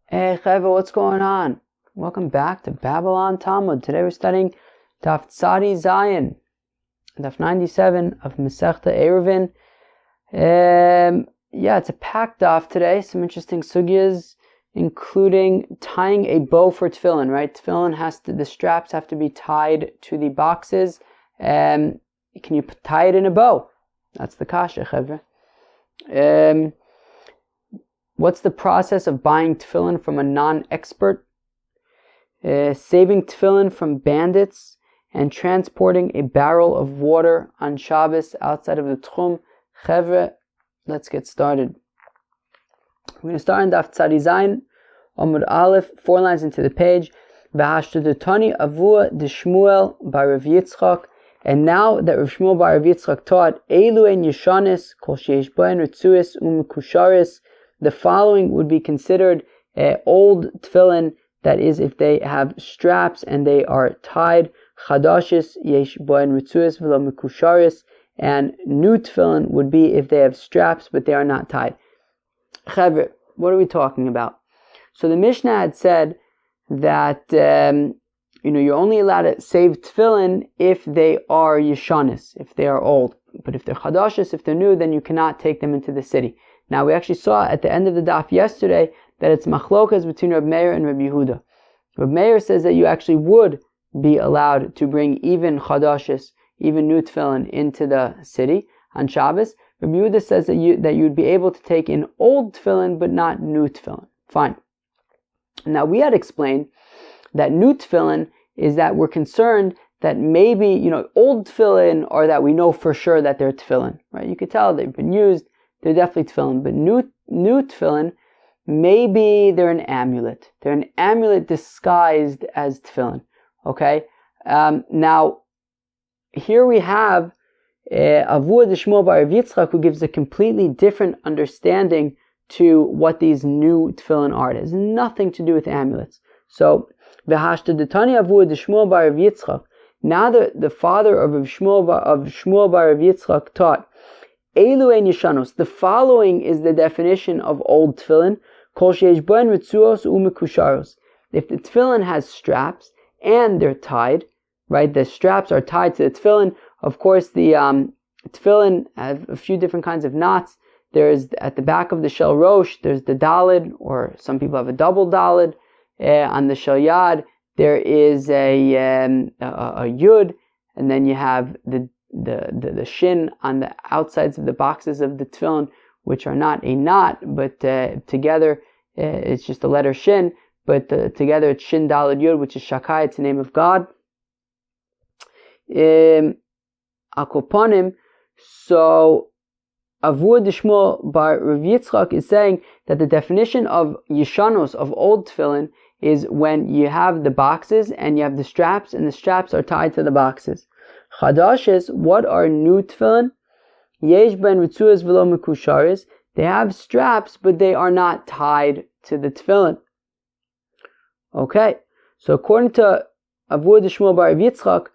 Hey Cheva, what's going on? Welcome back to Babylon Talmud. Today we're studying Daf Tzadi Zayin, Daf 97 of Masechta Ayruvin. It's a packed daf today. Some interesting sugyas, including tying a bow for tefillin. Right, tefillin the straps have to be tied to the boxes. Can you tie it in a bow? That's the kasha, Cheva. What's the process of buying tefillin from a non-expert? Saving tefillin from bandits and transporting a barrel of water on Shabbos outside of the Tchum. Chevre, let's get started. We're going to start in Daf Tzadi Zayin, Amud Aleph, 4 lines into the page. V'hashtudutani avua de Shmuel bar Rav Yitzchak. And now that Rav Shmuel bar Rav Yitzchak taught, Eilu en Yeshanis, kol sheish bohen ritzuis u'mekusharis. The following would be considered old tefillin, that is, if they have straps and they are tied. Chadashis yesh bohen ritzuis v'lo mekusharis. And new tefillin would be if they have straps but they are not tied. Chevre, what are we talking about? So the Mishnah had said that you're only allowed to save tefillin if they are yeshanis, if they are old. But if they're chadashis, if they're new, then you cannot take them into the city. Now, we actually saw at the end of the daf yesterday that it's machlokas between Reb Meir and Reb Yehuda. Reb Meir says that you actually would be allowed to bring even chadashis, even new tefillin, into the city on Shabbos. Reb Yehuda says that you'd be able to take in old tefillin, but not new tefillin. Fine. Now, we had explained that new tefillin is that we're concerned that maybe, old tefillin are that we know for sure that they're tefillin, right? You could tell they've been used. They're definitely tefillin, but new tefillin, maybe they're an amulet. They're an amulet disguised as tefillin. Okay. Now, here we have Avua de Shmuel bar Rav Yitzchak, who gives a completely different understanding to what these new tefillin are. It has nothing to do with amulets. So, v'hashtadutani Avua de Shmuel bar Rav Yitzchak. Now the father of Shmuel bar Rav Yitzchak taught, Eilu en Yeshanos. The following is the definition of old tefillin. Kol sheish bohen ritzuos u'mekusharos. If the tefillin has straps and they're tied, right? The straps are tied to the tefillin. Of course, the tefillin have a few different kinds of knots. There's at the back of the shel rosh, there's the dalid, or some people have a double dalid. On the shel yad, there is a yud, and then you have the shin on the outsides of the boxes of the tefillin, which are not a knot, but together it's just the letter shin, but together it's shin dalad yud, which is shakai, it's the name of God. Akoponim. So Avur de Shmuel bar Rav Yitzchak is saying that the definition of yeshanos, of old tefillin, is when you have the boxes and you have the straps, and the straps are tied to the boxes. Chadashes, what are new tefillin? Yesh ben ritzuas v'lo mekusharis. They have straps, but they are not tied to the tefillin. Okay, so according to Avur de Shmuel bar Rav Yitzchak,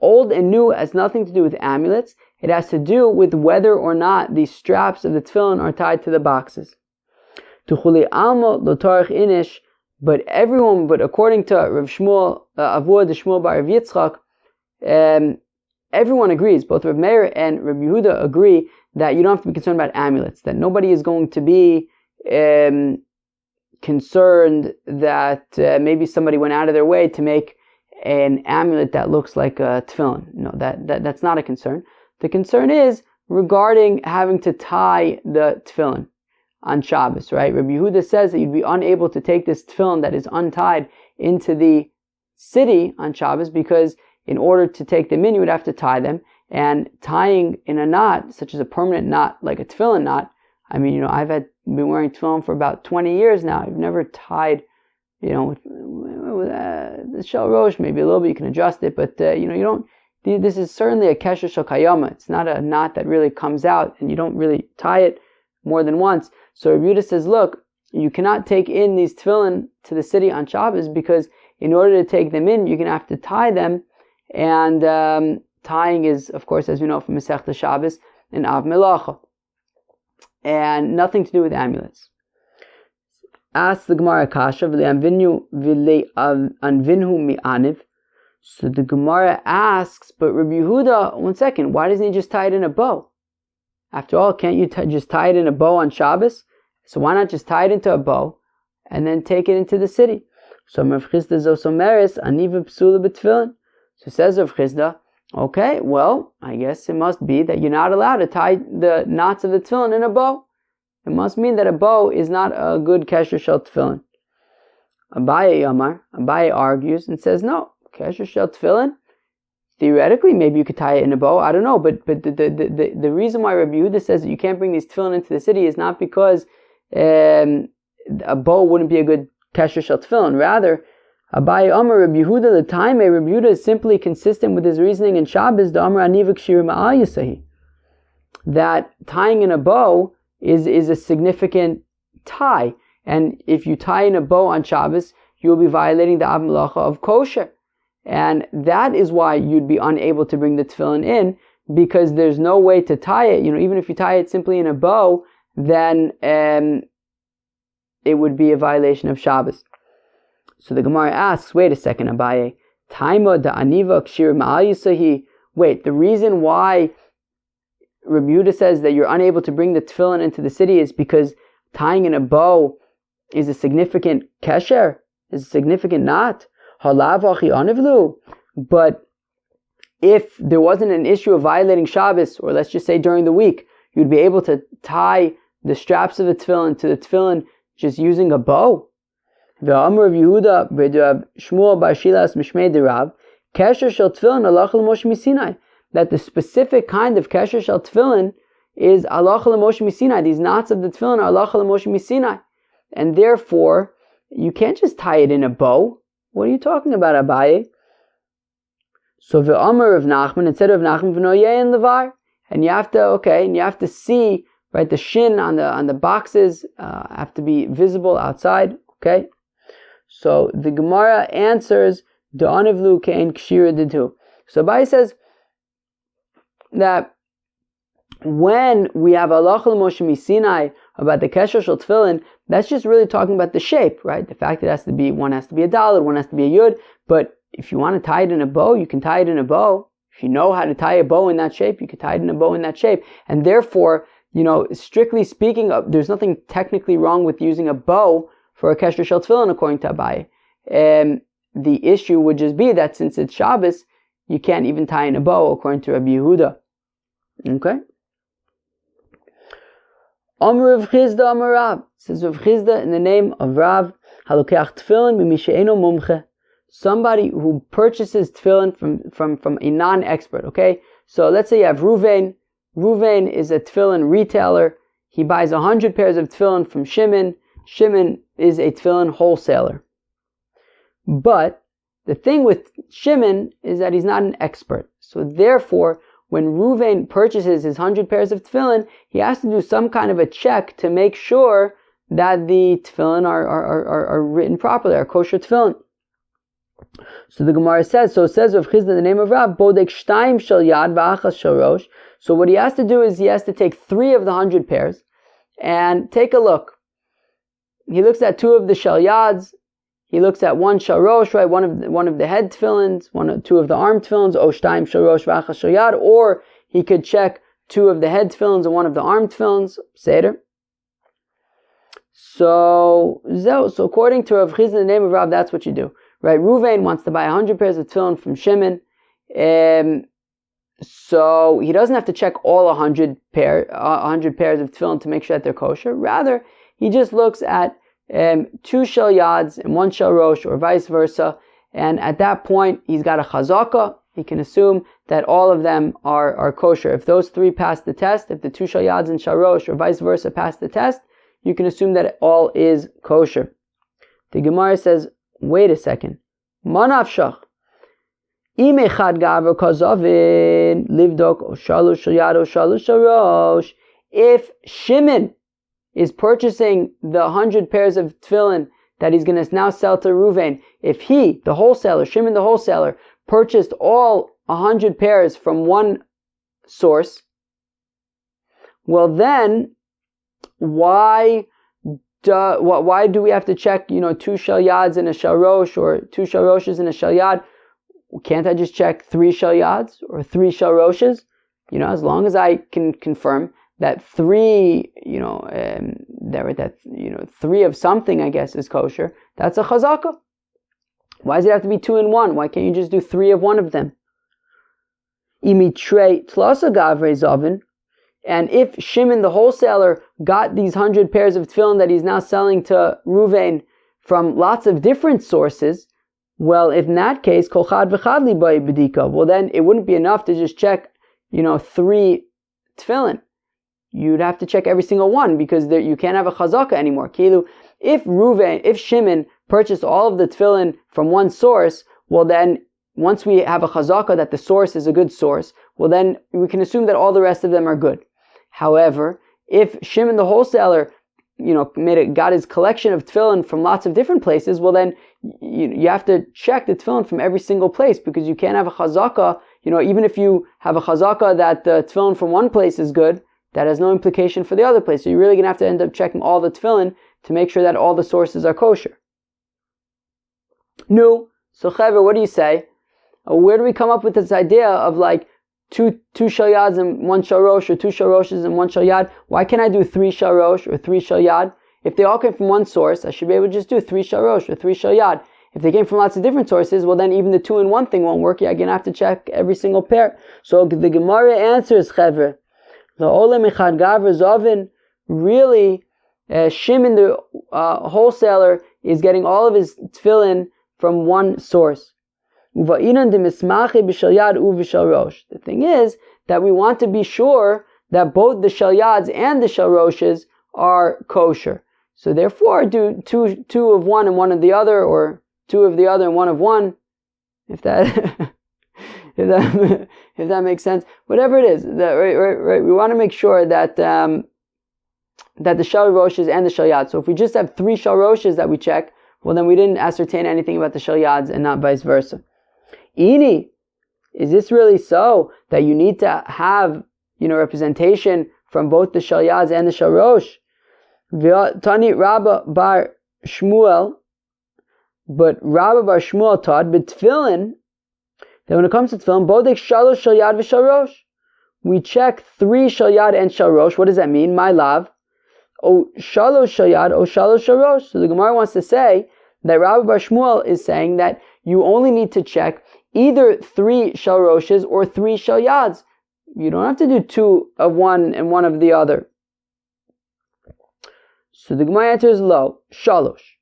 old and new has nothing to do with amulets. It has to do with whether or not the straps of the tefillin are tied to the boxes. Tuchuli almo lo tarich inish, but according to Rav Shmuel, Avur de Shmuel bar Rav Yitzchak, everyone agrees, both Reb Meir and Reb Yehuda agree that you don't have to be concerned about amulets, that nobody is going to be concerned that maybe somebody went out of their way to make an amulet that looks like a tefillin. No, that's not a concern. The concern is regarding having to tie the tefillin on Shabbos, right? Reb Yehuda says that you'd be unable to take this tefillin that is untied into the city on Shabbos, because in order to take them in, you would have to tie them. And tying in a knot, such as a permanent knot, like a tefillin knot, I've been wearing tefillin for about 20 years now. I've never tied, with the shel rosh, maybe a little bit, you can adjust it, but, you don't, this is certainly a kesher shel kayama. It's not a knot that really comes out, and you don't really tie it more than once. So Rabbi Yehuda says, look, you cannot take in these tefillin to the city on Shabbos, because in order to take them in, you're going to have to tie them. And tying is, of course, as we know from Masechta Shabbos, an av melacha, and nothing to do with amulets. asks the Gemara Kasha, anvinhu mi'aniv. So the Gemara asks, but Rabbi Yehuda, one second, why doesn't he just tie it in a bow? After all, can't you just tie it in a bow on Shabbos? So why not just tie it into a bow and then take it into the city? So Rav Chisda zosomeres aniva psula b'tefillin. So says Rav Chisda, okay, well, I guess it must be that you're not allowed to tie the knots of the tefillin in a bow. It must mean that a bow is not a good kesher shel tefillin. Abaye argues and says, no, kesher shel tefillin, theoretically, maybe you could tie it in a bow. I don't know, but the reason why Rabbi Yehuda says that you can't bring these tefillin into the city is not because a bow wouldn't be a good kesher shel tefillin. Rather, Abaye Amar Rabbi Yehuda, the time Rabbi Yehuda is simply consistent with his reasoning in Shabbos, the Amar Aniva Kshira Ma'al Yisahi, that tying in a bow is a significant tie. And if you tie in a bow on Shabbos, you'll be violating the Av Melacha of kosher. And that is why you'd be unable to bring the tefillin in, because there's no way to tie it. Even if you tie it simply in a bow, then it would be a violation of Shabbos. So the Gemara asks, wait a second, Abaye, Taima da aniva kshir ma'al yisahi. Wait, the reason why Rabbi Yehuda says that you're unable to bring the tefillin into the city is because tying in a bow is a significant kesher, is a significant knot. But if there wasn't an issue of violating Shabbos, or let's just say during the week, you'd be able to tie the straps of the tefillin to the tefillin just using a bow. Ve'amar Rav Yehuda b'Rav Shmuel bar Shilas mishmei derav kesher shel tefillin halacha l'Moshe miSinai. That the specific kind of kesher shel tefillin is halacha l'Moshe miSinai. These knots of the tefillin are halacha l'Moshe miSinai, and therefore you can't just tie it in a bow. What are you talking about, Abaye? So ve'amar of Nachman, instead of Nachman v'noyeh and levar, and you have to see, right, the shin on the boxes have to be visible outside. Okay, so the Gemara answers da'anivlu kein kshira ditu. So Abaye says that when we have halacha l'Moshe miSinai about the kesher shel tefillin, that's just really talking about the shape, right? The fact that one has to be a daled, one has to be a yud. But if you want to tie it in a bow, you can tie it in a bow. If you know how to tie a bow in that shape, you can tie it in a bow in that shape. And therefore, strictly speaking, there's nothing technically wrong with using a bow for a kesher shel tefillin, according to Abaye. The issue would just be that since it's Shabbos, you can't even tie in a bow, according to Rabbi Yehuda. Okay? Amar Rav Chisda Amar Rav, says Rav Chisda in the name of Rav, halokeach tefillin b'mi she'eino mumche, somebody who purchases tefillin from a non-expert. Okay, so let's say you have Ruvain. Ruvain is a tefillin retailer. He buys 100 pairs of tefillin from Shimon. Shimon is a tefillin wholesaler. But the thing with Shimon is that he's not an expert. So therefore, when Ruvain purchases his 100 pairs of tefillin, he has to do some kind of a check to make sure that the tefillin are written properly, are kosher tefillin. So the Gemara says, Rav Chisda, the name of Rav, bodek shtaim shel yad v'achas shel rosh. So what he has to do is he has to take 3 of the 100 pairs and take a look. He looks at 2 of the shel yads. He looks at 1 shel rosh, right? One of the head tefillins, 2 of the arm tefillins, o shtaim shel rosh v'achas shel yad, or he could check 2 of the head tefillins and 1 of the arm tefillins, seder. So according to Rav Chisda, the name of Rav, that's what you do, right? Ruvain wants to buy 100 pairs of tefillin from Shimon, so he doesn't have to check all 100 pairs of tefillin to make sure that they're kosher. Rather, he just looks at 2 shel yads and 1 shel rosh, or vice versa, and at that point he's got a chazaka. He can assume that all of them are kosher. If those 3 pass the test, if the 2 shel yads and shel rosh, or vice versa, pass the test, you can assume that all is kosher. The Gemara says, wait a second, manafshach im echad gaver kazavin livdok o shalosh shel yad o shalosh shel rosh. If Shimon is purchasing the 100 pairs of tefillin that he's going to now sell to Ruvain, if he, the wholesaler, Shimon the wholesaler, purchased all 100 pairs from one source, well then, why why do we have to check, 2 shel yads and a shel rosh, or 2 shel roshes and a shel yad? Can't I just check 3 shel yads or 3 shel roshes? As long as I can confirm that 3, 3 of something, I guess, is kosher, that's a chazaka. Why does it have to be 2 in 1? Why can't you just do 3 of one of them? Imitre tlasa gavre zavin. And if Shimon the wholesaler got these 100 pairs of tefillin that he's now selling to Ruvain from lots of different sources, well, in that case, kol chad v'chad li b'ay b'dika. Well, then it wouldn't be enough to just check, 3 tefillin. You'd have to check every single one, because you can't have a chazaka anymore. Kilu, if Shimon purchased all of the tefillin from one source, well then, once we have a chazaka that the source is a good source, well then we can assume that all the rest of them are good. However, if Shimon the wholesaler, got his collection of tefillin from lots of different places, well then you have to check the tefillin from every single place, because you can't have a chazaka, even if you have a chazaka that the tefillin from one place is good, that has no implication for the other place. So you're really going to have to end up checking all the tefillin to make sure that all the sources are kosher. No. So Chaver, what do you say? Where do we come up with this idea of like two shel yads and 1 shel rosh, or 2 shel roshes and 1 shel yad? Why can't I do 3 shel rosh or 3 shel yad? If they all came from one source, I should be able to just do 3 shel rosh or 3 shel yad. If they came from lots of different sources, well then even the 2 in 1 thing won't work. You're going to have to check every single pair. So the Gemara answers, Chaver, really, Shimon the wholesaler is getting all of his tefillin from one source. The thing is that we want to be sure that both the shel yads and the shel roshes are kosher. So therefore, do two of one and one of the other, or 2 of the other and 1 of one, if that if that makes sense. Whatever it is, right. We want to make sure that that the shel roshes and the shel yads. So if we just have 3 shel roshes that we check, well then we didn't ascertain anything about the shel yads, and not vice versa. Ini, is this really so that you need to have representation from both the shel yads and the shel rosh? Tani Rabba bar Shmuel, but Rabba bar Shmuel taught, but tefillin, that when it comes to tefillin, bodek shalosh shel yad v'shel rosh, we check 3 shel yad and shel rosh. What does that mean? My lav, o shalosh shel yad, o shalosh shel rosh. So the Gemara wants to say that Rabbi bar Shmuel is saying that you only need to check either 3 shel roshes or 3 shel yads. You don't have to do 2 of one and 1 of the other. So the Gemara answers lo, shalosh.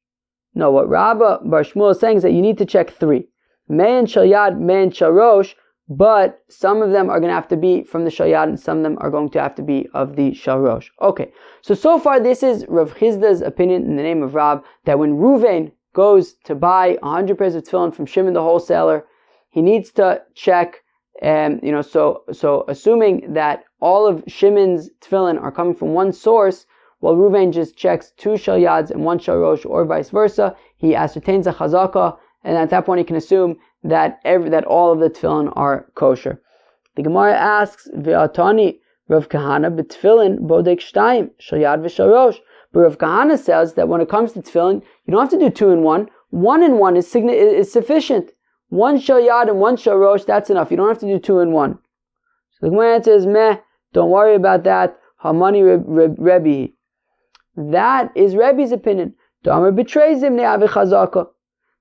No, what Rabbi bar Shmuel is saying is that you need to check 3. Mein shel yad, mein shel rosh, but some of them are going to have to be from the shel yad, and some of them are going to have to be of the shel rosh. Okay, so far this is Rav Chizda's opinion in the name of Rab, that when Ruvain goes to buy 100 pairs of tefillin from Shimon the wholesaler, he needs to check, so assuming that all of Shimon's tefillin are coming from one source, while Ruvain just checks 2 shel yads and 1 shel rosh, or vice versa, he ascertains a chazaka, and at that point he can assume that all of the tefillin are kosher. The Gemara asks, Ve'atani Rav Kahana b'tefillin bodek shtayim shel yad v'shel rosh. But Rav Kahana says that when it comes to tefillin, you don't have to do 2 in 1. 1 in 1 is sufficient. 1 shel yad and 1 shel rosh, that's enough. You don't have to do 2 in 1. So the Gemara answers, meh, don't worry about that. Hamani Rebbe. That is Rebbe's opinion.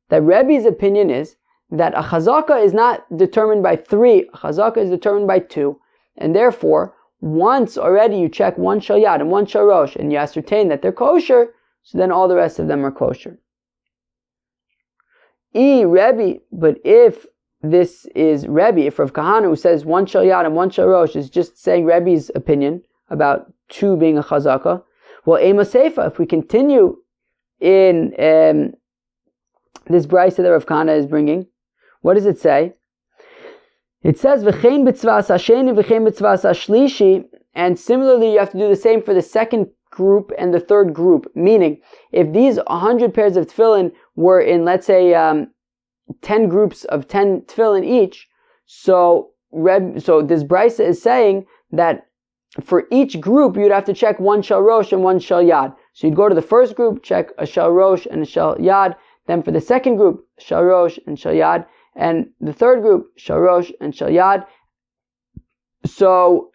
That Rebbe's opinion is that a chazaka is not determined by 3, a chazaka is determined by 2, and therefore, once already you check 1 shel yad and 1 shel rosh, and you ascertain that they're kosher, so then all the rest of them are kosher. Rebbe, but if this is Rebbe, if Rav Kahana, who says 1 shel yad and 1 shel rosh, is just saying Rebbe's opinion about 2 being a chazaka, well, Ema Seifa, if we continue in this brayso that Rav Kahana is bringing, what does it say? It says, V'chein b'tzvas hasheni, v'chein b'tzvas hashlishi, and similarly you have to do the same for the second group and the third group. Meaning, if these 100 pairs of tefillin were in, let's say, 10 groups of 10 tefillin each, so this brayso is saying that for each group, you'd have to check 1 shel rosh and 1 shel yad. So you'd go to the first group, check a shel rosh and a shel yad. Then for the second group, shel rosh and shel yad. And the third group, shel rosh and shel yad. So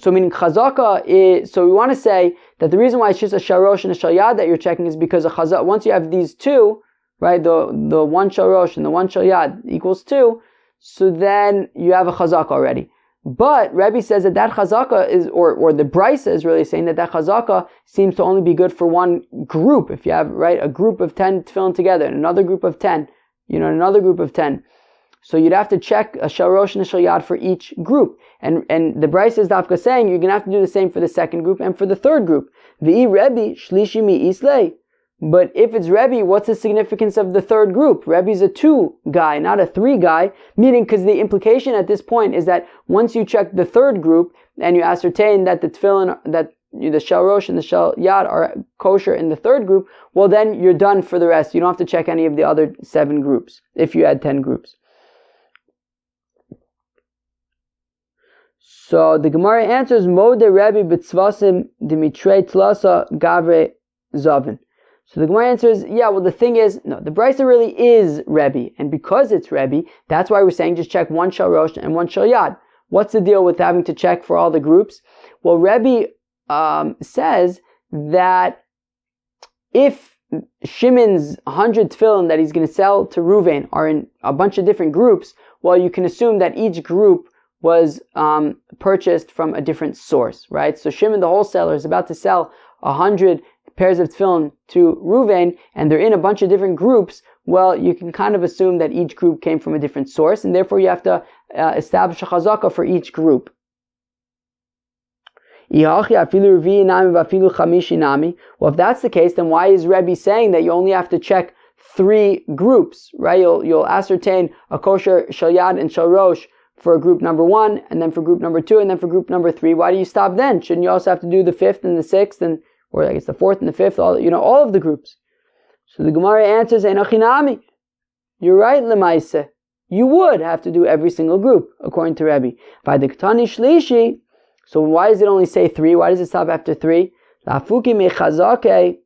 meaning chazaka is, so we want to say that the reason why it's just a shel rosh and a shel yad that you're checking is because a chazaka, once you have these two, right, the one shel rosh and the one shel yad equals 2, so then you have a chazaka already. But Rebbe says that chazaka is, or the Brisa is really saying that chazaka seems to only be good for one group. If you have, right, a group of 10 tefillin together and another group of 10, another group of 10. So you'd have to check a shel rosh and a shel yad for each group. And the Brisa is dafka saying you're going to have to do the same for the second group and for the third group. V'i Rebbe shlishi mi islay. But if it's Rebbe, what's the significance of the third group? Rebbe's a 2 guy, not a 3 guy. Meaning, because the implication at this point is that once you check the third group and you ascertain that the tefillin, that the shel rosh and the shel yad are kosher in the third group, well then you're done for the rest. You don't have to check any of the other 7 groups if you had 10 groups. So the Gemara answers, Mode Rebbe b'tzvasim dimitrei tlasa gavre zavin. So the Gemara answers, yeah, well the thing is, no, the Brisa really is Rebbe, and because it's Rebbe, that's why we're saying just check one shel rosh and one shel yad. What's the deal with having to check for all the groups? Well, Rebbe says that if Shimon's 100 tefillin that he's going to sell to Reuven are in a bunch of different groups, well, you can assume that each group was purchased from a different source, right? So Shimon, the wholesaler, is about to sell 100 pairs of tefillin to Reuven, and they're in a bunch of different groups. Well, you can kind of assume that each group came from a different source, and therefore you have to establish a chazaka for each group. Well, if that's the case, then why is Rebbe saying that you only have to check 3 groups, right? You'll ascertain a kosher shel yad and shel rosh for group number 1, and then for group number 2, and then for group number 3. Why do you stop then? Shouldn't you also have to do the 5th and the 6th, or I guess the 4th and the 5th, all of the groups? So the Gemara answers, Einachinami. You're right, Lemaise. You would have to do every single group, according to Rebbe. By the Ketani Shlishi, so why does it only say 3? Why does it stop after 3? Lafuki mechazake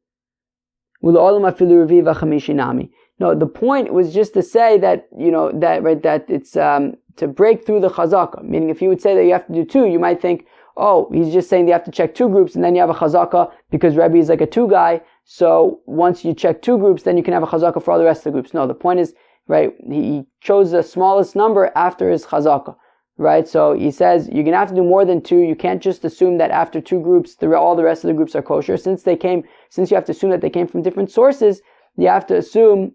u'la'olam afilu revi v'chamishinami. No, the point was just to say that, that it's to break through the chazaka. Meaning, if you would say that you have to do 2, you might think, oh, he's just saying you have to check 2 groups and then you have a chazaka because Rebbe is like a 2 guy. So once you check 2 groups, then you can have a chazaka for all the rest of the groups. No, the point is, right, he chose the smallest number after his chazaka, right? So he says you're going to have to do more than 2. You can't just assume that after 2 groups, all the rest of the groups are kosher. Since you have to assume that they came from different sources, you have to assume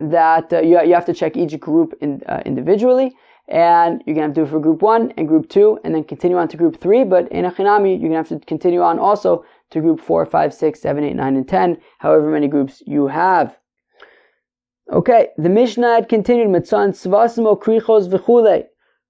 that you have to check each group individually, and you're going to have to do it for group 1 and group 2, and then continue on to group 3, but in Achinami, you're going to have to continue on also to group 4, 5, 6, 7, 8, 9, and 10, however many groups you have. Okay, the Mishnah had continued, Mitzan Tzvasimo Krichos V'chule,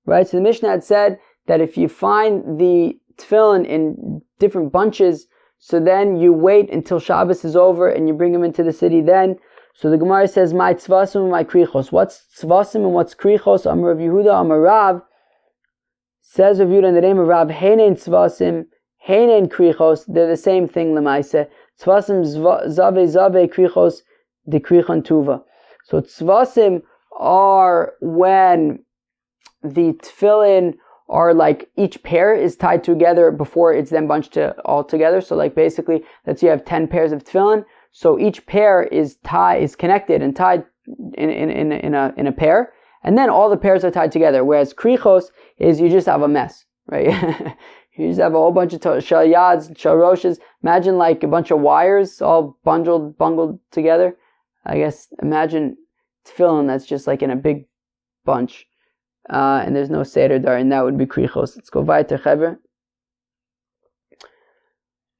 right? So the Mishnah had said that if you find the tefillin in different bunches, so then you wait until Shabbos is over and you bring them into the city then. So the Gemara says, my tzvasim and my krichos. What's tzvasim and what's krichos? Amar Rav Yehuda, Amar Rav. Says Rav Yehuda in the name of Rav, Heinen tzvasim, Heinen krichos. They're the same thing, lemaise. Tzvasim zave krichos, de krichon tuva. So tzvasim are when the tefillin are like each pair is tied together before it's then bunched all together. So like basically, let's say you have 10 pairs of tefillin. So each pair is connected and tied in a pair, and then all the pairs are tied together. Whereas krichos is you just have a mess, right? You just have a whole bunch of shel yads, shel roshes. Imagine like a bunch of wires all bungled together. I guess imagine tefillin that's just like in a big bunch, and there's no seder dar, and that would be krichos. Let's go weiter, Chaver.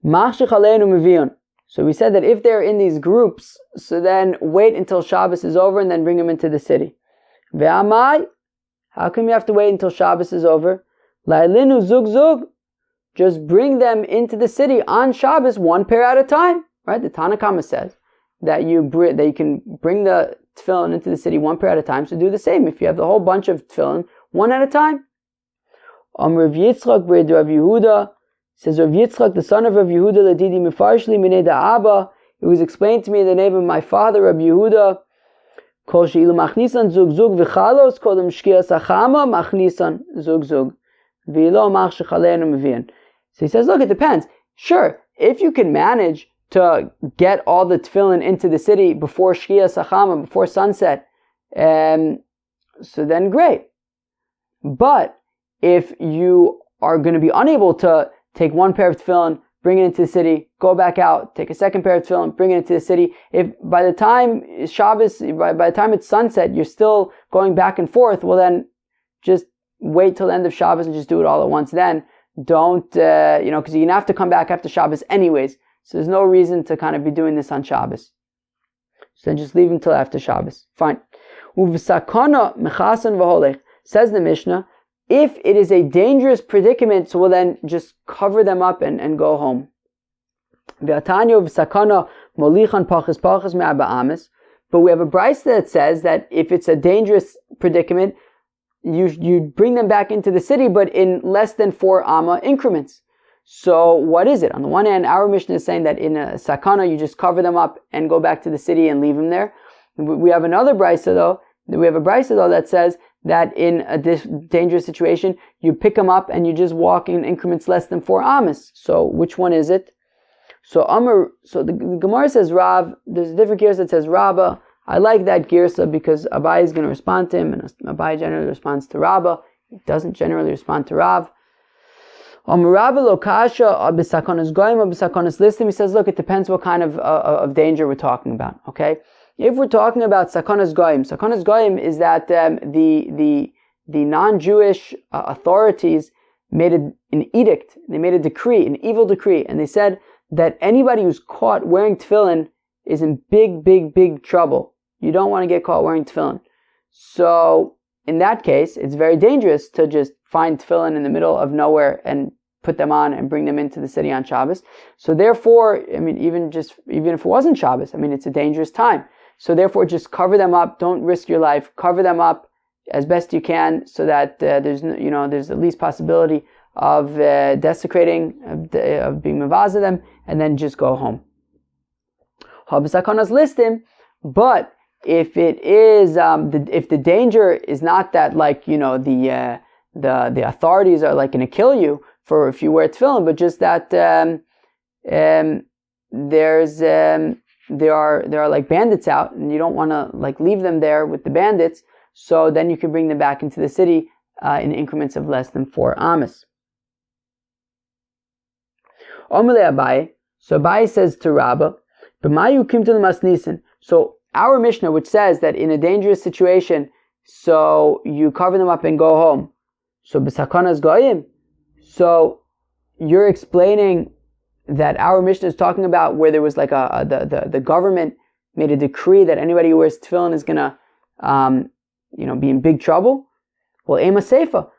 Machshich aleinu mevion. So we said that if they're in these groups, so then wait until Shabbos is over and then bring them into the city. Ve'amai, how come you have to wait until Shabbos is over? La'ilinu zug zug, just bring them into the city on Shabbos, 1 pair at a time, right? The Tanna Kama says that you can bring the tefillin into the city 1 pair at a time. So do the same. If you have the whole bunch of tefillin, 1 at a time. Rav Yitzchak b'Rav Yehuda, says Rav Yitzchak, the son of Rav Yehuda, Ladidi Mefarshli Minei da Abba. It was explained to me in the name of my father, Rav Yehuda. Kol she'ilu machnisan zug zug v'chalos kodem shkias achama machnisan zug zug v'ilo mach shechaleinu mevian. So he says, look, it depends. Sure, if you can manage to get all the tefillin into the city before shkias achama, before sunset, so then great. But if you are going to be unable to take one pair of tefillin, bring it into the city, go back out, take a second pair of tefillin, bring it into the city. If by the time Shabbos, by the time it's sunset, you're still going back and forth, well then just wait till the end of Shabbos and just do it all at once then. Don't, because you're going to have to come back after Shabbos anyways. So there's no reason to kind of be doing this on Shabbos. So then just leave until after Shabbos. Fine. Uv'sakana mechasan v'holech. Says the Mishnah, if it is a dangerous predicament, so we'll then just cover them up and go home. But we have a brayso that says that if it's a dangerous predicament, you bring them back into the city, but in less than 4 amma increments. So what is it? On the one hand, our Mishnah is saying that in a sakana, you just cover them up and go back to the city and leave them there. We have another brayso though. We have a brayso though that says that in a dangerous situation, you pick them up and you just walk in increments less than 4 amas. So which one is it? So the Gemara says Rav. There's a different girsa that says Rabba. I like that girsa because Abai is going to respond to him, and Abai generally responds to Rabba. He doesn't generally respond to Rav. Rabba lokasha abisakonas goyim abisakonas listim. He says, look, it depends what kind of danger we're talking about. Okay. If we're talking about Sakonas Goyim is that the non-Jewish authorities made an edict, they made a decree, an evil decree, and they said that anybody who's caught wearing tefillin is in big trouble. You don't want to get caught wearing tefillin. So in that case, it's very dangerous to just find tefillin in the middle of nowhere and put them on and bring them into the city on Shabbos. So therefore, I mean, even if it wasn't Shabbos, I mean, it's a dangerous time. So therefore, just cover them up. Don't risk your life. Cover them up as best you can, so that there's the least possibility of desecrating, of being mavaza them, and then just go home. Habasakonas listim, but if it is if the danger is not that the authorities are like going to kill you for if you wear tefillin, but just that there are like bandits out, and you don't want to like leave them there with the bandits. So then you can bring them back into the city in increments of less than 4 amas. Omele Abaye. So Abaye says to Rabbah, "B'mayu kim to the masnisin." So our Mishnah, which says that in a dangerous situation, so you cover them up and go home. So b'sakonas goyim. So you're explaining that our Mishnah is talking about where there was like the government made a decree that anybody who wears tefillin is gonna be in big trouble. Well, Ema Seifa.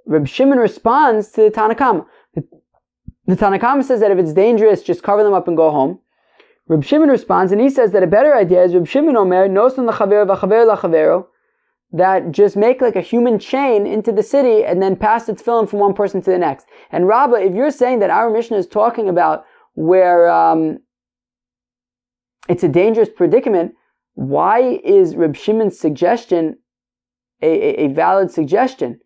Reb Shimon responds to the Tanakama. The Tanakama says that if it's dangerous, just cover them up and go home. Reb Shimon responds, and he says that a better idea is Reb Shimon Omer noson lachaver v'chaver lachavero, that just make like a human chain into the city and then pass the tefillin from one person to the next. And Rabbah, if you're saying that our Mishnah is talking about where it's a dangerous predicament, why is Reb Shimon's suggestion a valid suggestion?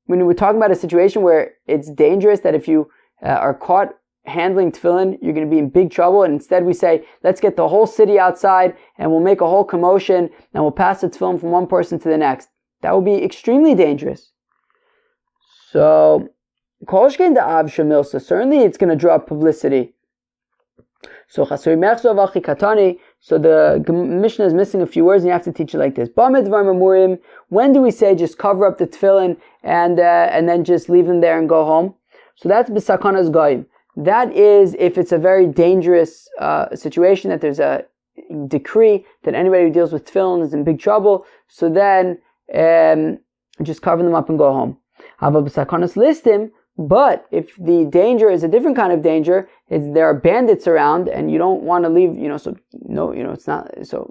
When we're talking about a situation where it's dangerous, that if you are caught handling tefillin, you're going to be in big trouble, and instead we say, let's get the whole city outside and we'll make a whole commotion and we'll pass the tefillin from one person to the next. That would be extremely dangerous. So, certainly it's going to draw publicity. So the Mishnah is missing a few words, and you have to teach it like this. When do we say just cover up the tefillin and then just leave them there and go home? So that's b'sakonas goyim. That is if it's a very dangerous situation, that there's a decree that anybody who deals with tefillin is in big trouble. So then just cover them up and go home. Hava b'sakonas listim. But if the danger is a different kind of danger, there are bandits around, and you don't want to leave. It's not. So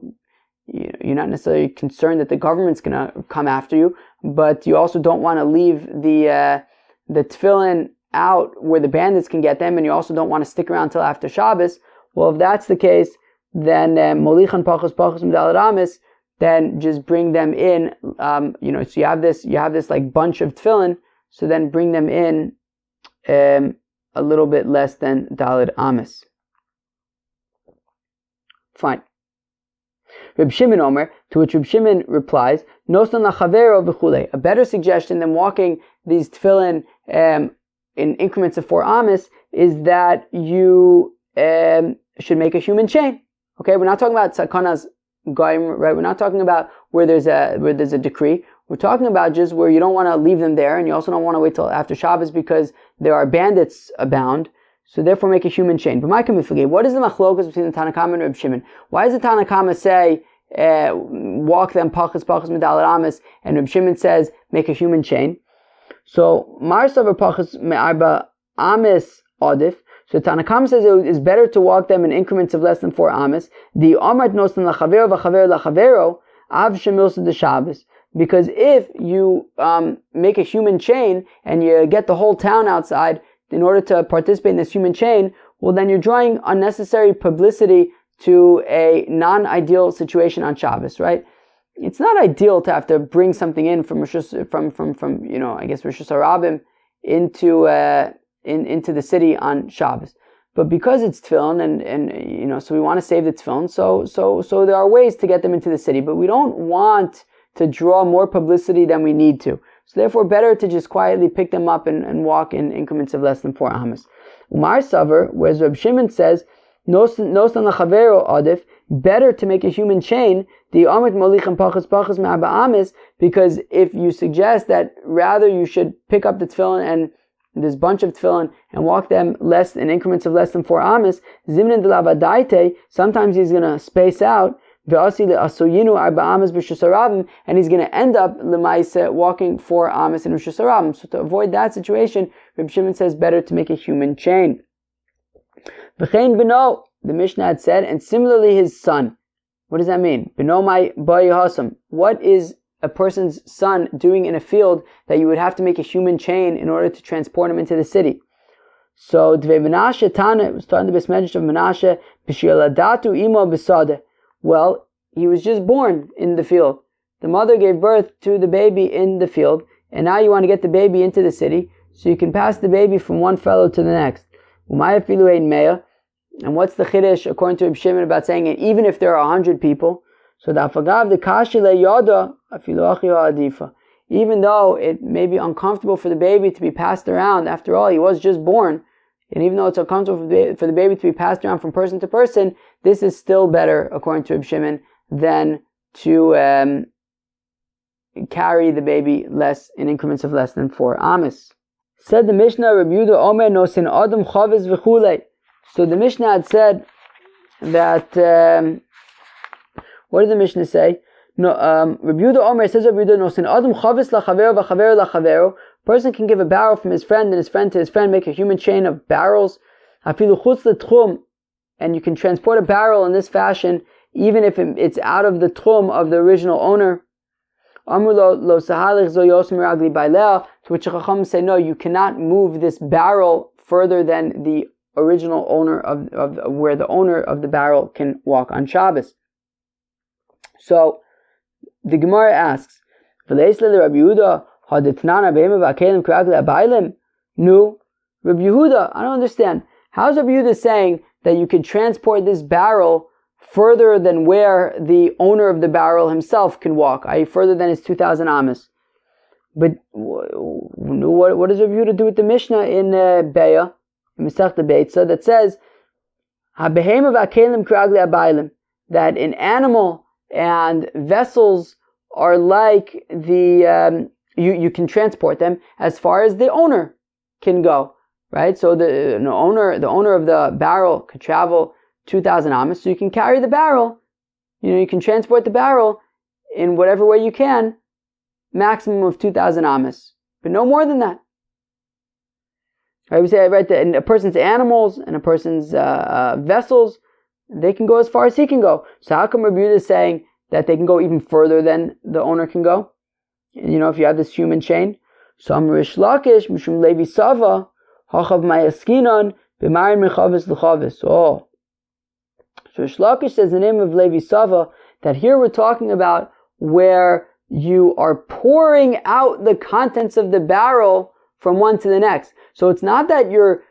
you're not necessarily concerned that the government's going to come after you, but you also don't want to leave the tefillin out where the bandits can get them, and you also don't want to stick around till after Shabbos. Well, if that's the case, then molichan pachos medalad amis, then just bring them in. So you have this like bunch of tefillin. So then bring them in a little bit less than dalad amis. Fine. Reb Shimon Omer, to which Reb Shimon replies, Nosan lachavero v'chulei. A better suggestion than walking these tefillin in increments of 4 amis is that you should make a human chain. Okay, we're not talking about sakanas goyim, right? We're not talking about where there's a decree. We're talking about just where you don't want to leave them there, and you also don't want to wait till after Shabbos because there are bandits abound. So therefore, make a human chain. But my commitment, what is the machlokas between the Tanakama and Reb Shimon? Why does the Tanakama say walk them pachas medalad amis, and Reb Shimon says make a human chain? So marsav pachas me'arba amis adif. So Tanakama says it is better to walk them in increments of less than 4 amis. The amart nosan lachavero v'chavero lachavero av shemilsa de Shabbos. Because if you make a human chain and you get the whole town outside in order to participate in this human chain, well then you're drawing unnecessary publicity to a non-ideal situation on Shabbos, right? It's not ideal to have to bring something in from Rosh Hashanah into the city on Shabbos. But because it's tefillin and so we want to save the tefillin, so there are ways to get them into the city, but we don't want to draw more publicity than we need to. So therefore, better to just quietly pick them up and walk in increments of less than 4 amas. Umar Savar, whereas Reb Shimon says, Nosan lachavero adif, better to make a human chain, the amit molichem pachas me'arba amis, because if you suggest that rather you should pick up the tefillin and this bunch of tefillin and walk them less in increments of less than 4 amis, zimnin de lavadaite, sometimes he's going to space out, and he's going to end up lemaise walking 4 amas in Rosh Hashanah. So to avoid that situation, Reb Shimon says better to make a human chain. V'chein beno, the Mishnah had said, and similarly his son. What does that mean? Beno mai bai hasam. What is a person's son doing in a field that you would have to make a human chain in order to transport him into the city? So Dvei Menashe Tana, it was taught in the Besmedrash of Menashe, B'shiladatu imo b'sadeh. Well, he was just born in the field. The mother gave birth to the baby in the field, and now you want to get the baby into the city, so you can pass the baby from one fellow to the next. Umaya filu ein mea. And what's the chiddush according to Reb Shimon about saying it, even if there are 100 people? So the afagav the kashile yada afilu achio adifa. Even though it may be uncomfortable for the baby to be passed around, after all, he was just born, and even though it's uncomfortable for the baby to be passed around from person to person, this is still better, according to Reb Shimon, than to carry the baby less in increments of less than 4 amas. Said the Mishnah, Reb Yehuda Omer nosin adam chavis v'chulei. So the Mishnah had said that, what did the Mishnah say? No, Reb Yehuda Omer says, Reb Yehuda nosin adam chavis lachavero v'chavero lachavero. Person can give a barrel from his friend and his friend to his friend, make a human chain of barrels. Afilu chutz l'tchum. And you can transport a barrel in this fashion, even if it's out of the tchum of the original owner. Amru lo sahalich zo yos miragli bailea, to which the Chacham say, no, you cannot move this barrel further than the original owner of where the owner of the barrel can walk on Shabbos. So the Gemara asks, V'leisle Rabbi Yehuda hadetnana be'ema v'akelim kiragli abaylim? No, Rabbi Yehuda, I don't understand. How's Rabbi Yehuda saying that you could transport this barrel further than where the owner of the barrel himself can walk, i.e. further than his 2,000 amas? But what does Rabbi Yehuda do with the Mishnah in Beya, in Masechta Beitza, that says, "Habehema v'akelim kiragli abaylim," that an animal and vessels are like the you can transport them as far as the owner can go, right? So the owner of the barrel could travel 2,000 amas, so you can carry the barrel. You can transport the barrel in whatever way you can, maximum of 2,000 amas, but no more than that. Right? We say that in a person's animals and a person's vessels, they can go as far as he can go. So how come Rabbi Yehuda is saying that they can go even further than the owner can go? If you have this human chain. So Amrish Lakish, Mishum Levi Sava, Hachav Mayaskinon b'marin mechavis l'chavis. Oh. So Shlakish says the name of Levi Sava that here we're talking about where you are pouring out the contents of the barrel from one to the next. So it's not that you're,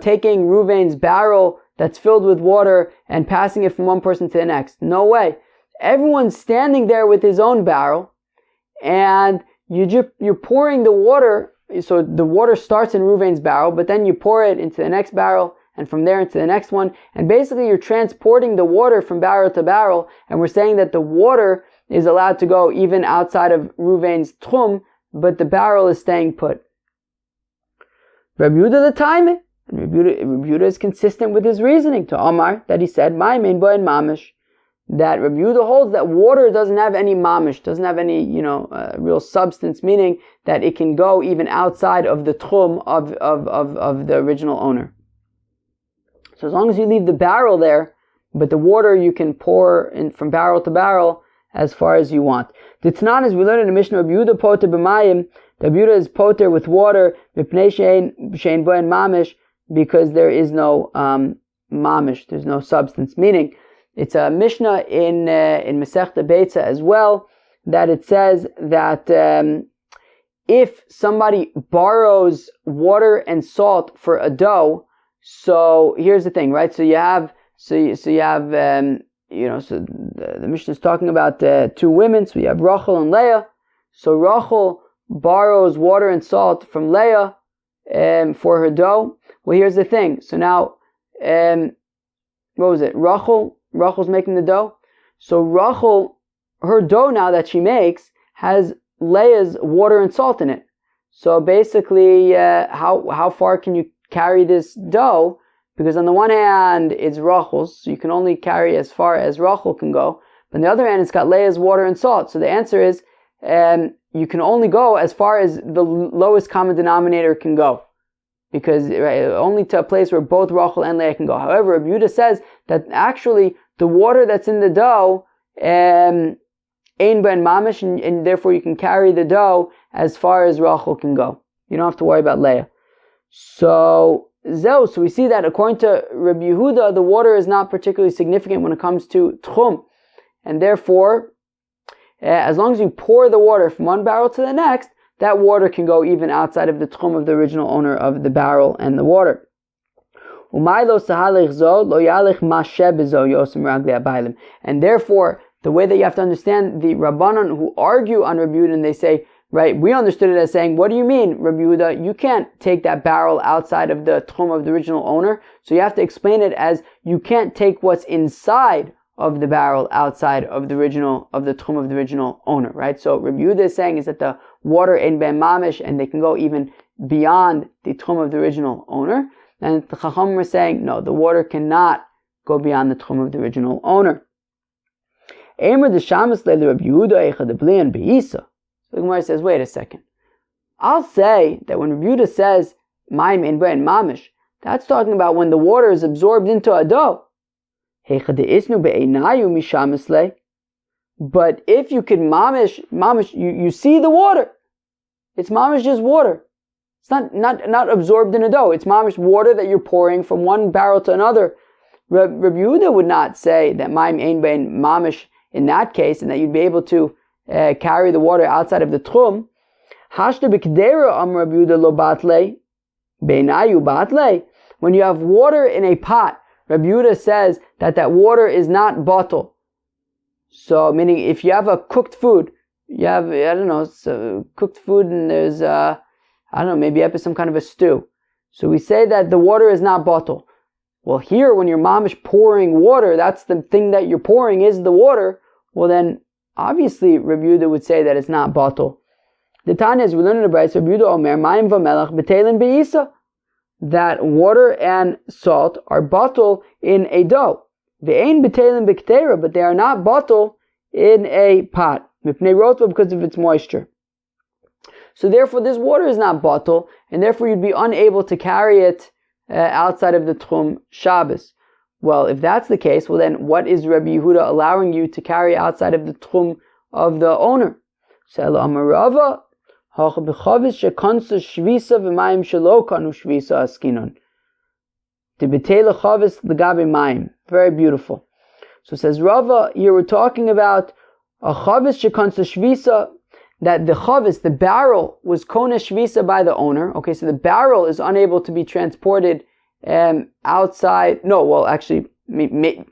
taking Reuven's barrel that's filled with water and passing it from one person to the next. No way. Everyone's standing there with his own barrel, and you're pouring the water. So the water starts in Reuven's barrel, but then you pour it into the next barrel, and from there into the next one. And basically you're transporting the water from barrel to barrel, and we're saying that the water is allowed to go even outside of Reuven's tchum, but the barrel is staying put. Rabbi Yehuda the time, and Rabbi Yehuda is consistent with his reasoning to Omar, that he said, my main boy and mamish, that Rabbi Yehuda holds that water doesn't have any mamish, doesn't have any, real substance, meaning that it can go even outside of the tchum of the original owner. So as long as you leave the barrel there, but the water you can pour in from barrel to barrel as far as you want. The Tanan, as we learned in the Mishnah, Rabbi Yehuda poter b'mayim, Rabbi Yehuda is poter with water, mipnei shein bo en mamish, because there is no mamish, there's no substance. Meaning, it's a Mishnah in Masechta Beitza as well, that it says that if somebody borrows water and salt for a dough, so here's the thing, right? So the Mishnah is talking about two women. So you have Rachel and Leah. So Rachel borrows water and salt from Leah for her dough. Well, here's the thing. So now, what was it? Rachel's making the dough. So Rachel, her dough now that she makes has Leah's water and salt in it. So basically, how far can you carry this dough? Because on the one hand, it's Rachel's, so you can only carry as far as Rachel can go. But on the other hand, it's got Leah's water and salt. So the answer is, you can only go as far as the lowest common denominator can go. Because only to a place where both Rachel and Leah can go. However, Rabbi Yehuda says that actually the water that's in the dough, ein ben mamish, and therefore you can carry the dough as far as Rachel can go. You don't have to worry about Leah. So we see that according to Rabbi Yehuda, the water is not particularly significant when it comes to tchum. And therefore, as long as you pour the water from one barrel to the next, that water can go even outside of the tchum of the original owner of the barrel and the water. And therefore, the way that you have to understand the Rabbanon who argue on Rabbi Yehuda, and they say, right, we understood it as saying, what do you mean, Rabbi Yehuda? You can't take that barrel outside of the tchum of the original owner. So you have to explain it as you can't take what's inside of the barrel outside of the tchum of the original owner, right? So Rabbi Yehuda is saying is that the water ein ben mamish, and they can go even beyond the tchum of the original owner. And the Chacham are saying, no, the water cannot go beyond the tchum of the original owner. Eimer de shamas le Rabbi Yehuda eicha de blian beisa. So the Gemara says, wait a second. I'll say that when Rabbi Yehuda says, Maim ein ben mamish, that's talking about when the water is absorbed into a dough. But if you could mamish, you see the water. It's mamish just water. It's not absorbed in a dough. It's mamish water that you're pouring from one barrel to another. Rabbi Yehuda would not say that Maim ein ben mamish in that case, and that you'd be able to carry the water outside of the tchum. When you have water in a pot, Rabbi Yehuda says that water is not bottle. So, meaning if you have a cooked food, you have, cooked food and there's, maybe up some kind of a stew. So we say that the water is not bottle. Well, here, when your mom is pouring water, that's the thing that you're pouring is the water. Well, then, obviously, Rabbi Yehuda would say that it's not bottle. The Tanya is, we learn in the Brayso, Rabbi Yehuda Omer, Mayim v'melach b'teilin be'isa, that water and salt are bottle in a dough. Ve'ein b'teilin b'ktera, but they are not bottle in a pot. Mipnei rotva, because of its moisture. So therefore, this water is not bottle, and therefore you'd be unable to carry it outside of the Tchum Shabbos. Well, if that's the case, well then, what is Rabbi Yehuda allowing you to carry outside of the Tchum of the owner? Very beautiful. So says Rava, here we're talking about a chavis shekansa shvisa, that the chavis, the barrel, was kona shvisa by the owner. Okay, so the barrel is unable to be transported outside. No, well, actually, meaning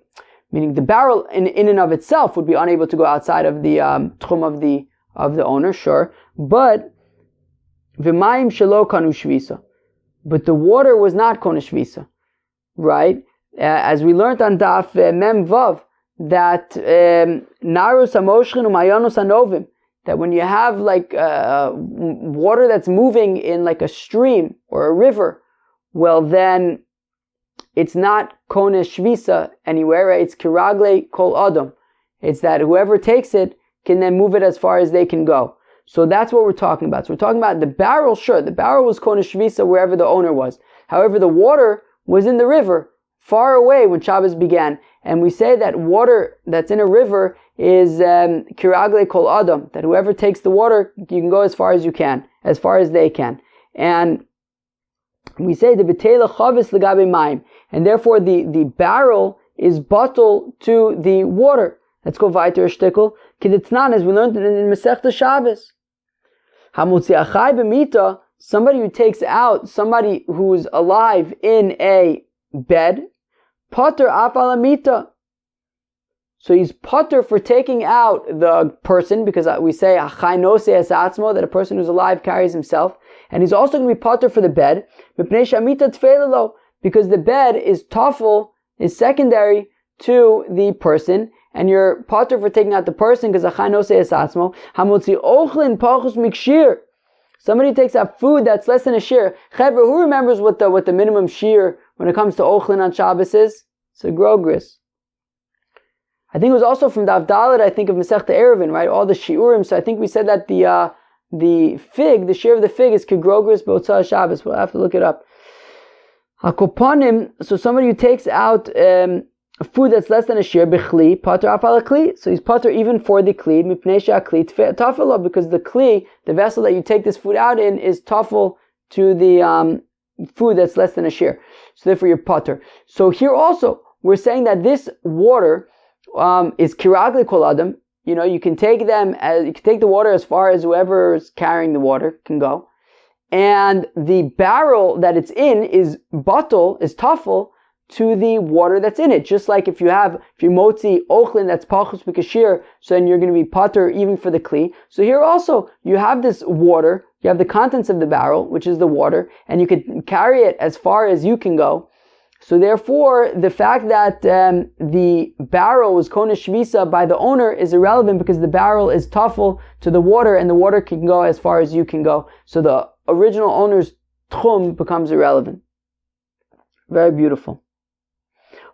the barrel in and of itself would be unable to go outside of the tchum of the owner, sure, but v'mayim shelo kanu shvisa, but the water was not kona shvisa, right? As we learned on Daf Mem Vav, that narus hamoshchin u'mayanus hanovim, that when you have like water that's moving in like a stream or a river, well then it's not kona shvisa anywhere, right? It's kiragle kol adam. It's that whoever takes it can then move it as far as they can go. So that's what we're talking about. So we're talking about the barrel, sure, the barrel was kona shvisa wherever the owner was. However, the water was in the river, far away when Shabbos began. And we say that water that's in a river is kiragle kol adam, that whoever takes the water, you can go as far as you can, as far as they can. And we say the betela chavis legabe mayim, and therefore the barrel is bottle to the water. Let's go weiter a shtickle. Kiditnan, as we learned in Masechta Shabbos. Hamutzi achai b'mita, somebody who takes out somebody who's alive in a bed, potter afal amita. So he's potter for taking out the person, because we say achai nose es atzmo, that a person who's alive carries himself, and he's also going to be potter for the bed, because the bed is tafel, is secondary to the person, and you're potter for taking out the person because achai nose es atzmo. Hamutzi ochlin pachus mikshir. Somebody takes out food that's less than a shear. Chevra, who remembers what the minimum shear when it comes to ochlin on Shabbos is? It's a grogris. I think it was also from Daf Dalet, I think of Masechta Ayruvin, right? All the shiurim. So I think we said that the fig, the shear of the fig is kegrogris b'otzah Shabbos. We'll have to look it up. Hakopanim, so somebody who takes out food that's less than a shear, b'chli, pater afal kli. So he's pater even for the kli, mipnei she'akli tafel, because the kli, the vessel that you take this food out in, is tafel to the food that's less than a shear. So therefore you're pater. So here also, we're saying that this water is kiragli kol adam. You know, you can take the water as far as whoever's carrying the water can go. And the barrel that it's in is bottle, is tafel to the water that's in it. Just like if you motzi ochlin that's pachus b'kashir, so then you're going to be pater even for the kli. So here also, you have this water, you have the contents of the barrel, which is the water, and you can carry it as far as you can go. So therefore, the fact that the barrel was kona shvisa by the owner is irrelevant, because the barrel is tafel to the water, and the water can go as far as you can go. So the original owner's tchum becomes irrelevant. Very beautiful.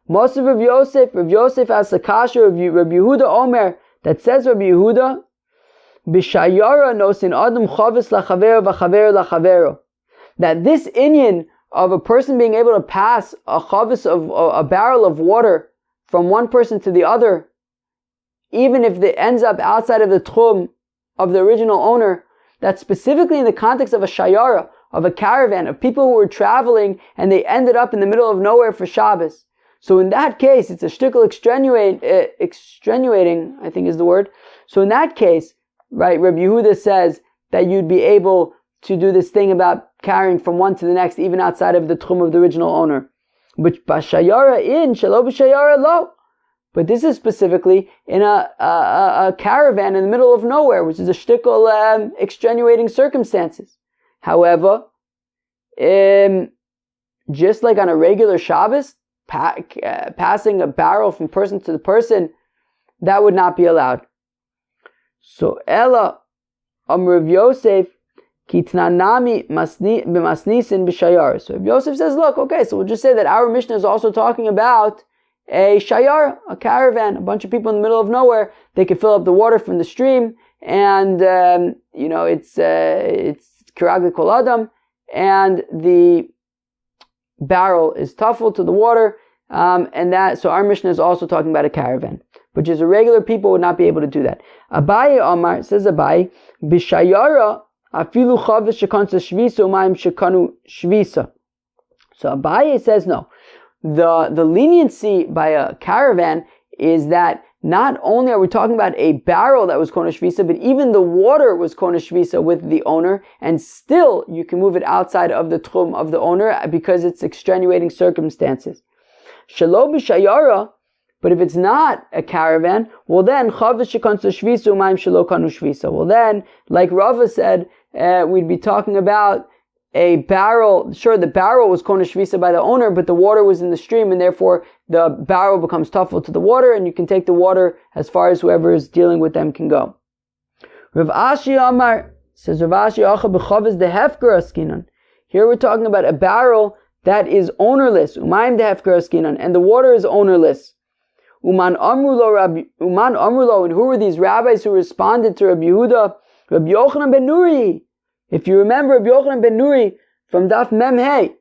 Most of Rav Yosef has a kasha of Rav Yehuda Omer, that says Rav Yehuda, B'shayara nosin adam chavis lachavero v'chavero lachavero, that this inyan of a person being able to pass a chavis of a barrel of water from one person to the other, even if it ends up outside of the tchum of the original owner, that's specifically in the context of a shayara, of a caravan, of people who were traveling and they ended up in the middle of nowhere for Shabbos. So in that case, it's a shtickle extenuating, I think is the word. So in that case, right, Rabbi Yehuda says that you'd be able to do this thing about carrying from one to the next, even outside of the tchum of the original owner. But b'shayara in, shelo b'shayara lo. But this is specifically in a caravan in the middle of nowhere, which is a shtickle extenuating circumstances. However, just like on a regular Shabbos, passing a barrel from person to the person, that would not be allowed. So Ella Rav Yosef kitnanami b'masnisin b'shayar. So Rav Yosef says, look, okay, so we'll just say that our Mishnah is also talking about a shayar, a caravan, a bunch of people in the middle of nowhere. They can fill up the water from the stream, and it's kiragli kol adam, and the barrel is tafel to the water, so our Mishnah is also talking about a caravan, which is a regular people would not be able to do that. Abaye Omar, says Abaye, b'shayara Afilu chavis shekansa shvisa umayim shekanu shvisa. So Abaye says no. The leniency by a caravan is that not only are we talking about a barrel that was kona shvisa, but even the water was kona shvisa with the owner, and still you can move it outside of the tchum of the owner because it's extenuating circumstances. Shelo b'shayara, but if it's not a caravan, well then chavis shekansa shvisa umayim shelo kanu shvisa. Well then, like Rava said, we'd be talking about a barrel. Sure, the barrel was kona shvisa by the owner, but the water was in the stream, and therefore the barrel becomes tafel to the water, and you can take the water as far as whoever is dealing with them can go. Rav Ashi Amar says, Rav Ashi Acha b'chavis de hefker askinan. Here we're talking about a barrel that is ownerless. Umayim de hefker askinan, and the water is ownerless. Uman amrulo, and who were these rabbis who responded to Rabbi Yehuda? Rabbi Yochanan ben Nuri. If you remember Rabbi Yochanan ben Nuri from Daf Mem Hey, it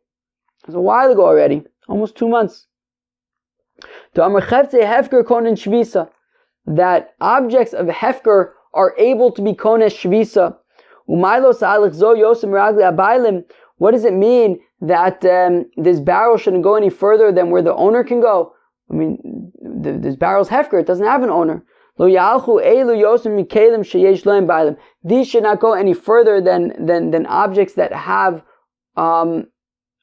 was a while ago already, almost 2 months. That objects of hefker are able to be konesh shvisa. What does it mean that this barrel shouldn't go any further than where the owner can go? I mean, this barrel's hefker, it doesn't have an owner. These should not go any further than objects that have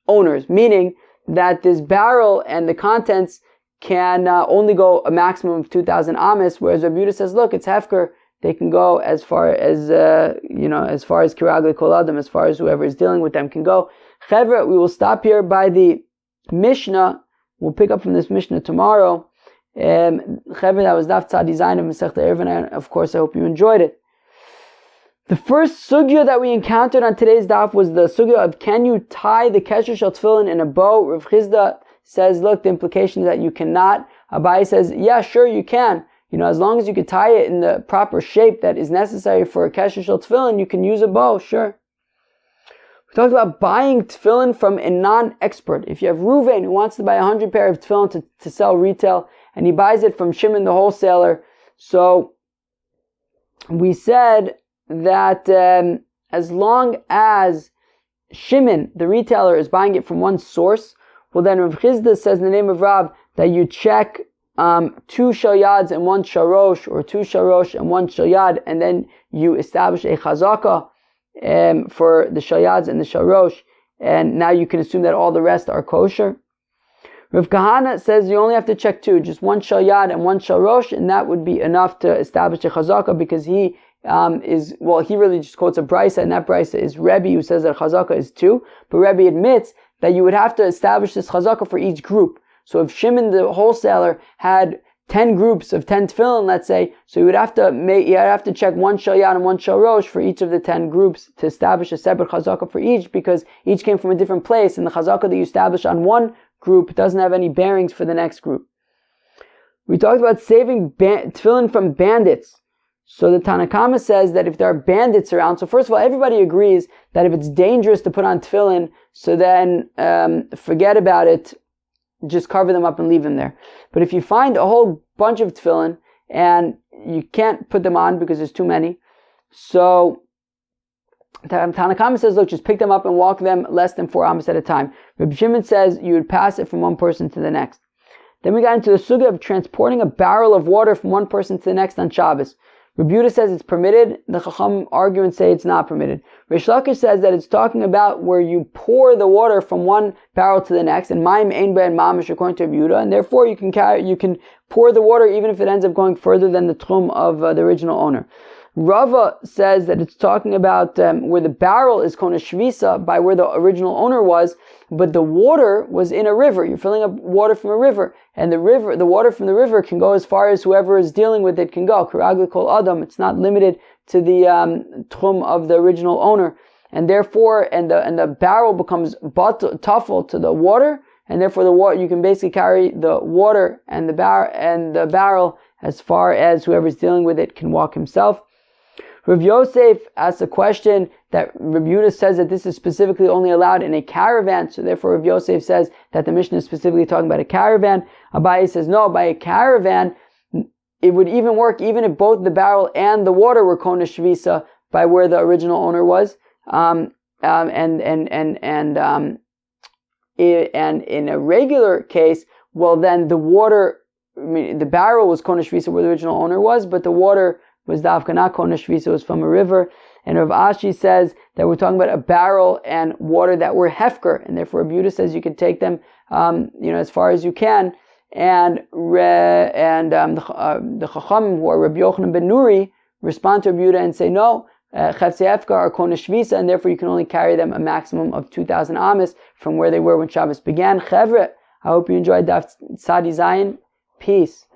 owners, meaning that this barrel and the contents can only go a maximum of 2,000 amis, whereas Rabbi Yehuda says, look, it's hefker, they can go as far as as far as kiragli kol adam, as far as whoever is dealing with them can go. Chevra, we will stop here by the Mishnah. We'll pick up from this Mishnah tomorrow. Chevra, that was Daf Tzad Design of Masechta Ayruvin. Of course, I hope you enjoyed it. The first sugya that we encountered on today's daf was the sugya of can you tie the kesher shel tefillin in a bow? Rav Chizda says, look, the implication is that you cannot. Abai says, yeah, sure, you can. As long as you can tie it in the proper shape that is necessary for a kesher shel tefillin, you can use a bow, sure. We talked about buying tefillin from a non-expert. If you have Ruvain who wants to buy 100 pair of tefillin to sell retail, and he buys it from Shimon the wholesaler, so we said that as long as Shimon, the retailer, is buying it from one source, well then Rav Chizda says in the name of Rav that you check 2 shalyads and 1 sharosh, or 2 sharosh and 1 shalyad, and then you establish a chazaka for the shalyads and the sharosh, and now you can assume that all the rest are kosher. Rav Kahana says you only have to check 2, just 1 shalyad and 1 sharosh, and that would be enough to establish a chazaka, because he really just quotes a brisa, and that brisa is Rebbe, who says that chazaka is 2, but Rebbe admits that you would have to establish this chazaka for each group. So if Shimon the wholesaler had 10 groups of 10 tefillin, let's say, so you have to check 1 shalyad and 1 sharosh for each of the 10 groups to establish a separate chazaka for each, because each came from a different place, and the chazaka that you establish on one group doesn't have any bearings for the next group. We talked about saving tefillin from bandits. So the Tanakama says that if there are bandits around, so first of all, everybody agrees that if it's dangerous to put on tefillin, so then forget about it, just cover them up and leave them there. But if you find a whole bunch of tefillin and you can't put them on because there's too many, so Tanakama says, look, just pick them up and walk them less than 4 amos at a time. Rabbi Shimon says you would pass it from one person to the next. Then we got into the sugya of transporting a barrel of water from one person to the next on Shabbos. Rabbi Yehuda says it's permitted. The Chacham argue and say it's not permitted. Rish Lakish says that it's talking about where you pour the water from one barrel to the next, and Mayim Ein Ben Mamish according to Rabbi Yehuda, and therefore you can pour the water even if it ends up going further than the tchum of the original owner. Rava says that it's talking about where the barrel is kona shvisa by where the original owner was, but the water was in a river. You're filling up water from a river, and the water from the river can go as far as whoever is dealing with it can go. Kiragli kol adam. It's not limited to the tchum of the original owner, and therefore, and the barrel becomes tafel to the water, and therefore the water, you can basically carry the water and the barrel as far as whoever is dealing with it can walk himself. Rav Yosef asks a question that Rabbi Yehuda says that this is specifically only allowed in a caravan, so therefore Rav Yosef says that the Mishnah is specifically talking about a caravan. Abaye says no, by a caravan it would even work even if both the barrel and the water were kona shvisa, by where the original owner was. And in a regular case, well, then the water, the barrel was Kona Shvisa where the original owner was, but the water was Davka not Kona Shvisa, was from a river. And Rav Ashi says that we're talking about a barrel and water that were hefker, and therefore Rabbi Yehuda says you can take them, as far as you can. And the Chachamim, who are Rabbi Yochanan ben Nuri, respond to Rabbi Yehuda and say no, Chefzei hefker are Kona Shvisa, and therefore you can only carry them a maximum of 2,000 amis from where they were when Shabbos began. Chevre, I hope you enjoyed Daf Tzadi Zayin. Peace.